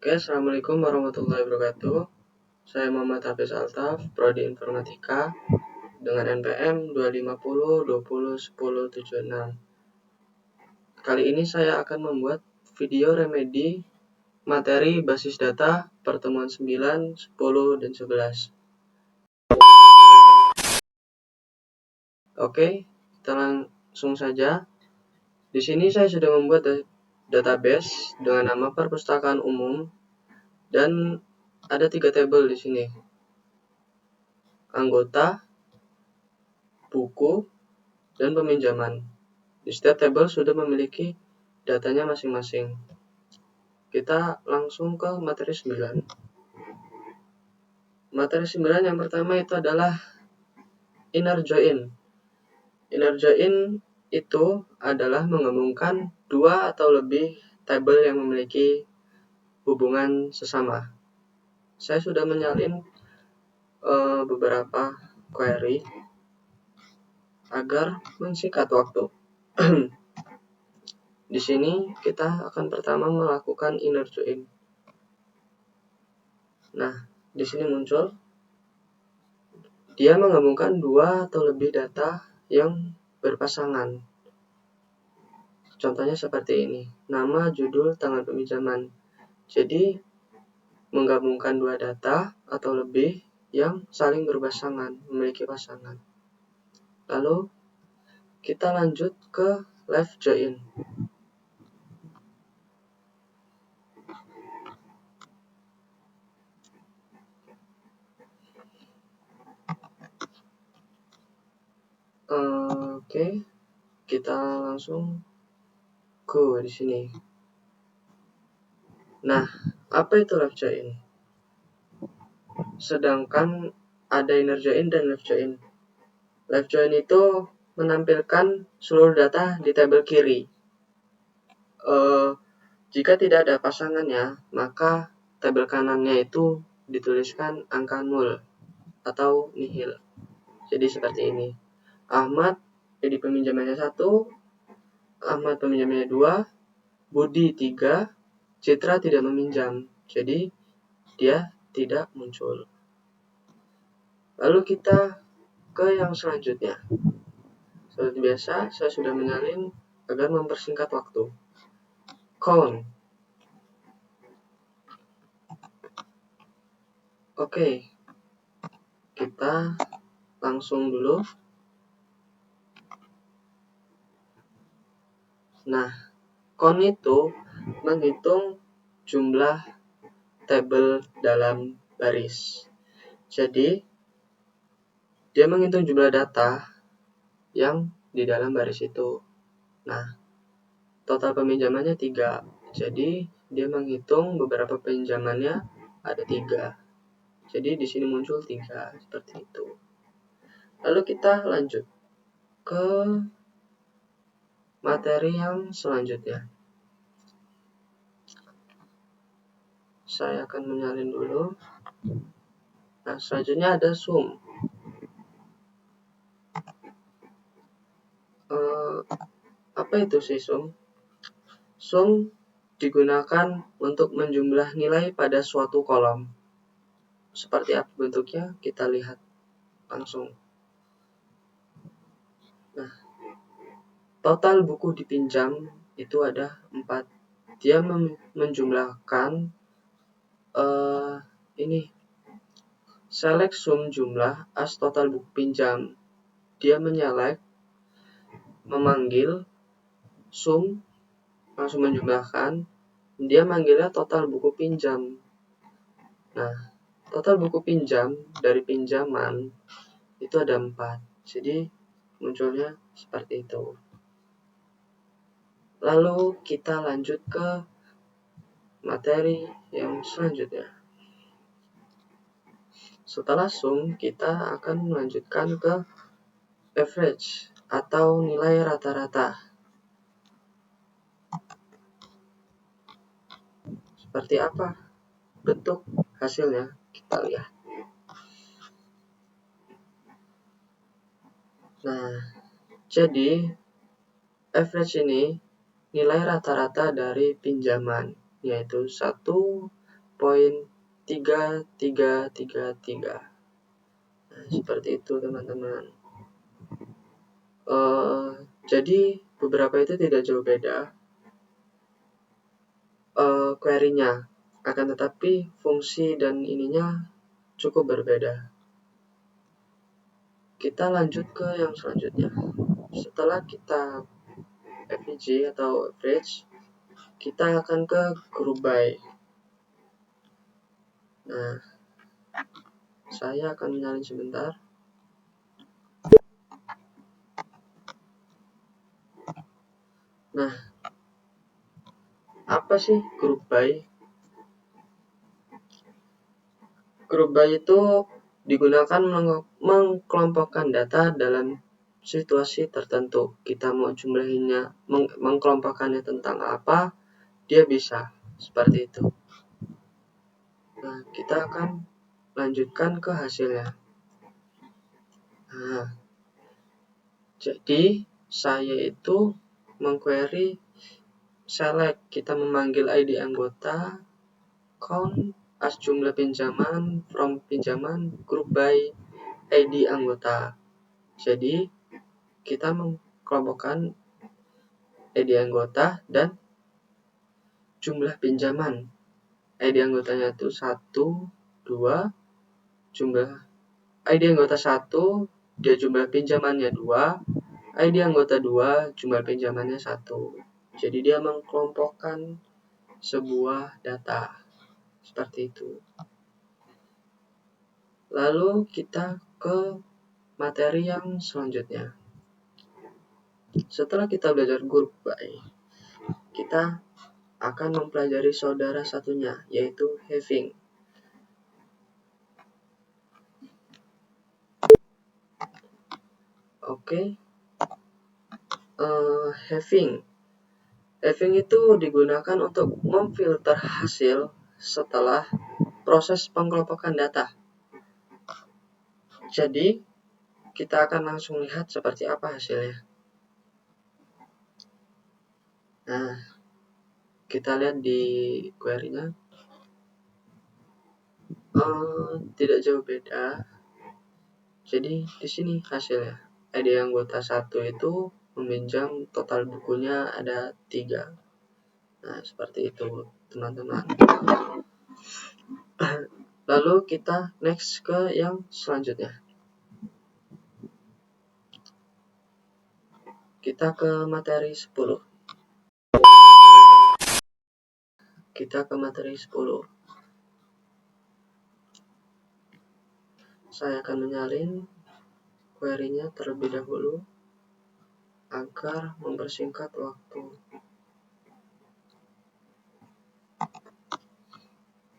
Oke, Assalamualaikum warahmatullahi wabarakatuh. Saya Muhammad Hafiz Altaf, Prodi Informatika dengan NPM 250201076. Kali ini saya akan membuat video remedi materi basis data pertemuan 9, 10, dan 11. Oke, kita langsung saja. Di sini saya sudah membuat database dengan nama perpustakaan umum dan ada 3 tabel di sini. Anggota, buku, dan peminjaman. Di setiap tabel sudah memiliki datanya masing-masing. Kita langsung ke materi 9. Materi 9 yang pertama itu adalah inner join. Inner join itu adalah menggabungkan 2 atau lebih tabel yang memiliki hubungan sesama. Saya sudah menyalin beberapa query agar mensingkat waktu. Di sini kita akan pertama melakukan inner join. Nah, di sini muncul dia menggabungkan 2 atau lebih data yang berpasangan. Contohnya seperti ini, nama, judul, tanggal peminjaman. Jadi menggabungkan 2 data atau lebih yang saling berpasangan, memiliki pasangan. Lalu kita lanjut ke left join. Oke, kita langsung ke di sini. Nah, apa itu left join? Sedangkan ada inner join dan left join. Left join itu menampilkan seluruh data di tabel kiri. Jika tidak ada pasangannya, maka tabel kanannya itu dituliskan angka 0 atau nihil. Jadi seperti ini. Ahmad jadi peminjamannya 1, Ahmad peminjamannya 2, Budi 3, Citra tidak meminjam. Jadi dia tidak muncul. Lalu kita ke yang selanjutnya. Seperti biasa, saya sudah menyalin agar mempersingkat waktu. Count. Oke, kita langsung dulu. Nah, count itu menghitung jumlah tabel dalam baris. Jadi, dia menghitung jumlah data yang di dalam baris itu. Nah, total peminjamannya 3. Jadi, dia menghitung beberapa pinjamannya ada 3. Jadi, di sini muncul 3 seperti itu. Lalu kita lanjut ke materi yang selanjutnya. Saya akan menyalin dulu. Nah, selanjutnya ada sum. Apa itu sih sum? Sum digunakan untuk menjumlah nilai pada suatu kolom. Seperti apa bentuknya? Kita lihat langsung. Nah, total buku dipinjam itu ada 4. Dia menjumlahkan ini select sum jumlah as total buku pinjam. Dia memanggil sum langsung menjumlahkan. Dia manggilnya total buku pinjam. Nah, total buku pinjam dari pinjaman itu ada 4. Jadi munculnya seperti itu. Lalu kita lanjut ke materi yang selanjutnya. Setelah sum, kita akan melanjutkan ke average atau nilai rata-rata. Seperti apa bentuk hasilnya? Kita lihat. Nah, jadi average ini nilai rata-rata dari pinjaman, yaitu 1, 0.3333. Nah, seperti itu teman-teman. Jadi beberapa itu tidak jauh beda query-nya, akan tetapi fungsi dan ininya cukup berbeda. Kita lanjut ke yang selanjutnya. Setelah kita FEG atau average, kita akan ke group by. Nah, saya akan menyalin sebentar. Nah, apa sih group by? Group by itu digunakan mengkelompokkan data dalam situasi tertentu. Kita mau jumlahinnya, mengkelompokkannya tentang apa, dia bisa seperti itu. Nah, kita akan lanjutkan ke hasilnya. Nah, jadi saya itu mengquery select, kita memanggil ID anggota, count as jumlah pinjaman, from pinjaman, group by ID anggota. Jadi kita mengkelompokkan ID anggota dan jumlah pinjaman. ID anggotanya itu 1, 2, jumlah ID anggota 1, dia jumlah pinjamannya 2, ID anggota 2, jumlah pinjamannya 1. Jadi dia mengkelompokkan sebuah data seperti itu. Lalu kita ke materi yang selanjutnya. Setelah kita belajar group by, kita akan mempelajari saudara satunya, yaitu having. Oke. Having itu digunakan untuk memfilter hasil setelah proses pengelompokan data. Jadi, kita akan langsung lihat seperti apa hasilnya. Nah, kita lihat di query-nya. Tidak jauh beda. Jadi, di sini hasilnya. ID anggota 1 itu meminjam, total bukunya ada 3. Nah, seperti itu, teman-teman. Lalu kita next ke yang selanjutnya. Kita ke materi 10. Saya akan menyalin query-nya terlebih dahulu agar mempersingkat waktu.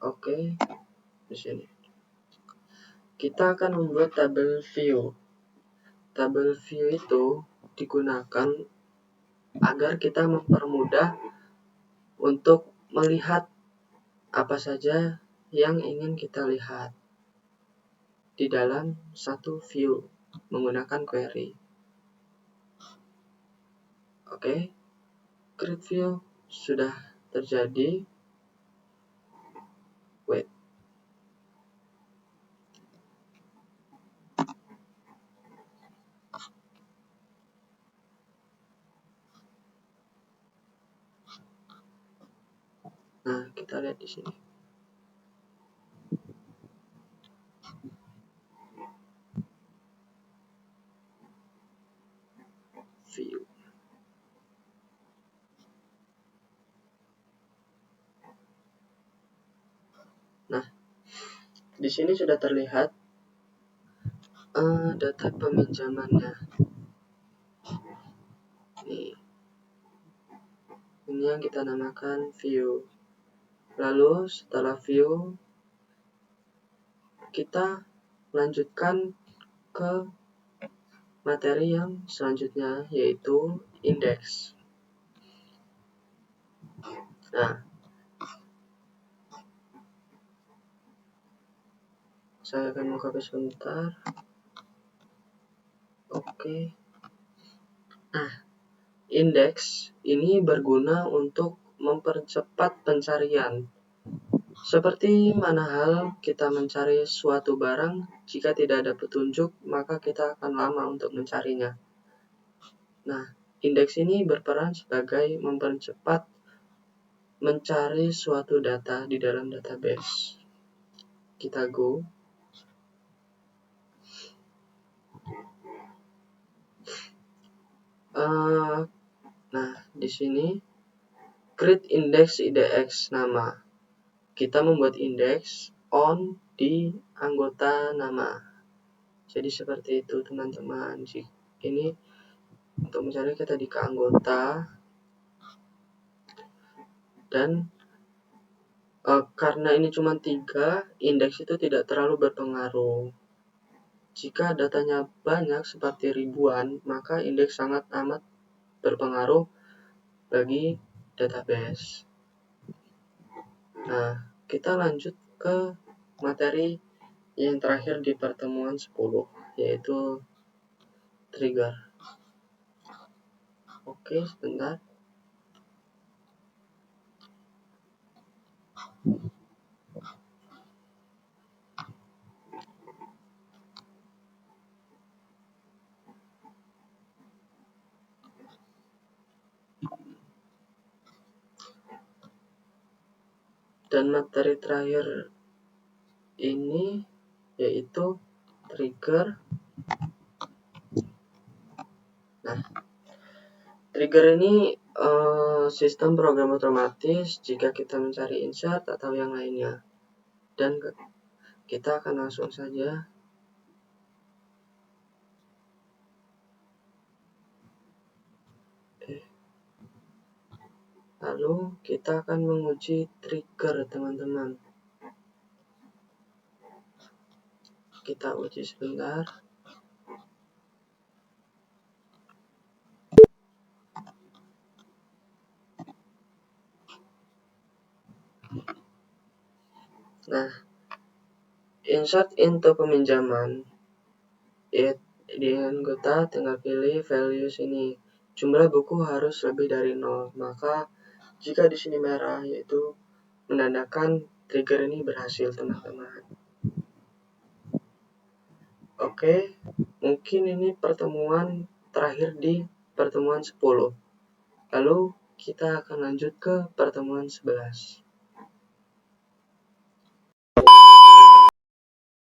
Oke, di sini. Kita akan membuat tabel view. Tabel view itu digunakan agar kita mempermudah untuk melihat apa saja yang ingin kita lihat di dalam satu view menggunakan query. Oke, create view sudah terjadi. Wait. Nah, kita lihat di sini. View. Nah, di sini sudah terlihat data peminjamannya. Ini yang kita namakan view. Lalu setelah view, kita lanjutkan ke materi yang selanjutnya, yaitu index. Nah, saya akan mengcopy sebentar. Oke. Nah, indeks ini berguna untuk mempercepat pencarian Seperti mana hal kita mencari suatu barang, jika tidak ada petunjuk, maka kita akan lama untuk mencarinya. Nah, indeks ini berperan sebagai mempercepat mencari suatu data di dalam database. Kita go. Nah, di sini create index IDX nama. Kita membuat indeks on di anggota nama. Jadi seperti itu teman-teman. Ini untuk mencari kita di ke anggota, dan karena ini cuma 3, indeks itu tidak terlalu berpengaruh. Jika datanya banyak seperti ribuan, maka indeks sangat amat berpengaruh bagi database. Nah, kita lanjut ke materi yang terakhir di pertemuan 10, yaitu trigger. Oke, sebentar. Dan materi terakhir ini yaitu trigger. Nah, trigger ini sistem program otomatis jika kita mencari insert atau yang lainnya. Dan kita akan langsung saja lalu kita akan menguji trigger, teman-teman. Kita uji sebentar. Nah, insert into peminjaman. Di anggota tinggal pilih value sini. Jumlah buku harus lebih dari 0. Maka jika di sini merah, yaitu menandakan trigger ini berhasil, teman-teman. Oke, mungkin ini pertemuan terakhir di pertemuan 10. Lalu kita akan lanjut ke pertemuan 11.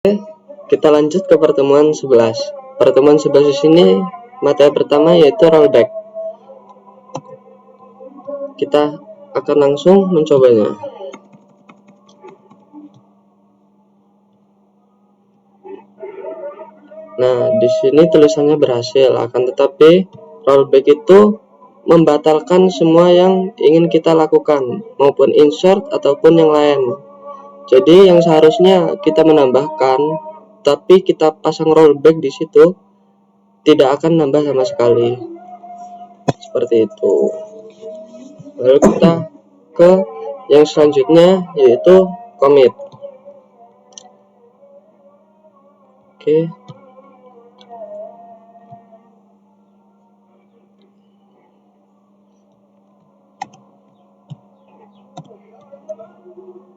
Oke, kita lanjut ke pertemuan 11. Pertemuan 11 di sini materi pertama yaitu rollback. Kita akan langsung mencobanya. Nah, di sini tulisannya berhasil, akan tetapi rollback itu membatalkan semua yang ingin kita lakukan, maupun insert ataupun yang lain. Jadi yang seharusnya kita menambahkan, tapi kita pasang rollback di situ, tidak akan nambah sama sekali. Seperti itu. Lalu kita ke yang selanjutnya, yaitu commit. Oke.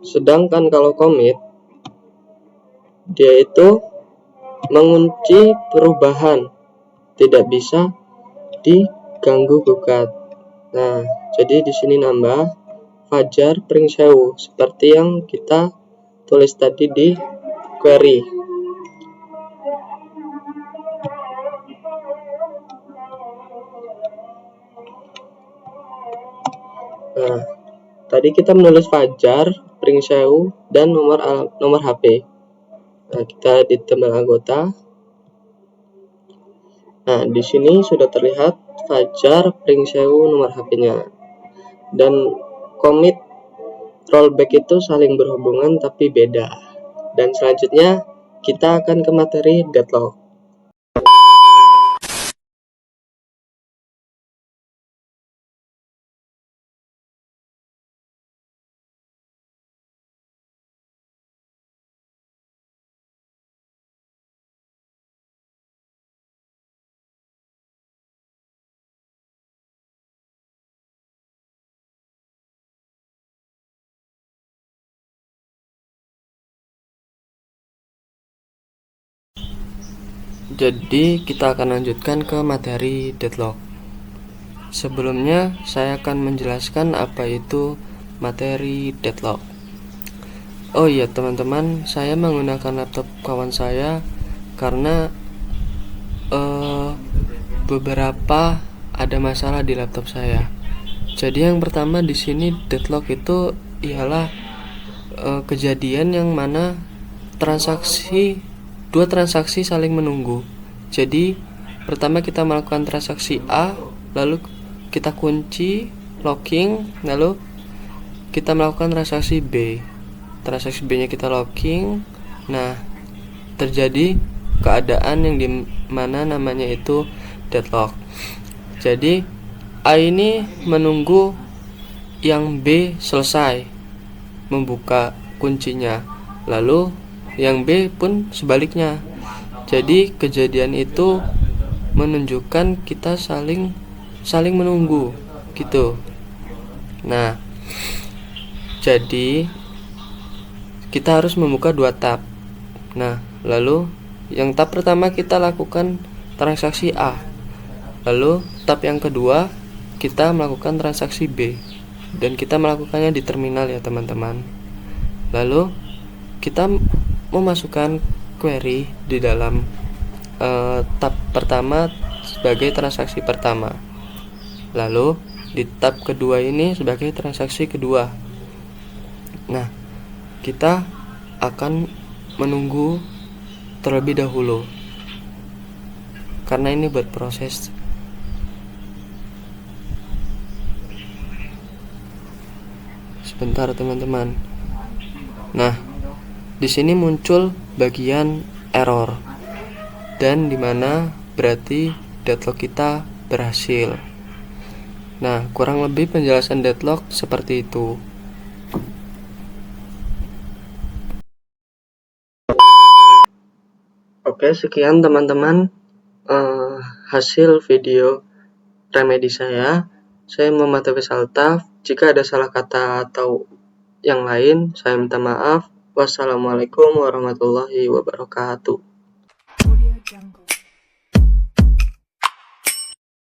Sedangkan kalau commit, dia itu mengunci perubahan, tidak bisa diganggu gugat. Nah, jadi di sini nambah Fajar Pringsewu seperti yang kita tulis tadi di query. Nah, tadi kita menulis Fajar Pringsewu dan nomor HP. Nah, kita di tabel anggota. Nah, di sini sudah terlihat Fajar Pringsewu nomor HP-nya. Dan commit rollback itu saling berhubungan tapi beda. Dan selanjutnya kita akan ke materi deadlock. Jadi kita akan lanjutkan ke materi deadlock. Sebelumnya saya akan menjelaskan apa itu materi deadlock. Oh iya teman-teman, saya menggunakan laptop kawan saya karena beberapa ada masalah di laptop saya. Jadi yang pertama di sini deadlock itu ialah kejadian yang mana dua transaksi saling menunggu. Jadi pertama kita melakukan transaksi A, lalu kita kunci locking, lalu kita melakukan transaksi B. Transaksi B nya kita locking. Nah, terjadi keadaan yang dimana namanya itu deadlock. Jadi A ini menunggu yang B selesai membuka kuncinya, lalu yang B pun sebaliknya. Jadi kejadian itu menunjukkan kita saling menunggu gitu. Nah, jadi kita harus membuka dua tab. Nah, lalu yang tab pertama kita lakukan transaksi A. Lalu tab yang kedua kita melakukan transaksi B. Dan kita melakukannya di terminal ya teman-teman. Lalu kita memasukkan query di dalam tab pertama sebagai transaksi pertama. Lalu di tab kedua ini sebagai transaksi kedua. Nah, kita akan menunggu terlebih dahulu karena ini berproses. Sebentar teman-teman. Nah, di sini muncul bagian error dan dimana berarti deadlock kita berhasil. Nah, kurang lebih penjelasan deadlock seperti itu. Oke, sekian teman-teman hasil video remedi saya. Saya Muhammad Hafiz Altaf. Jika ada salah kata atau yang lain, saya minta maaf. Wassalamualaikum warahmatullahi wabarakatuh.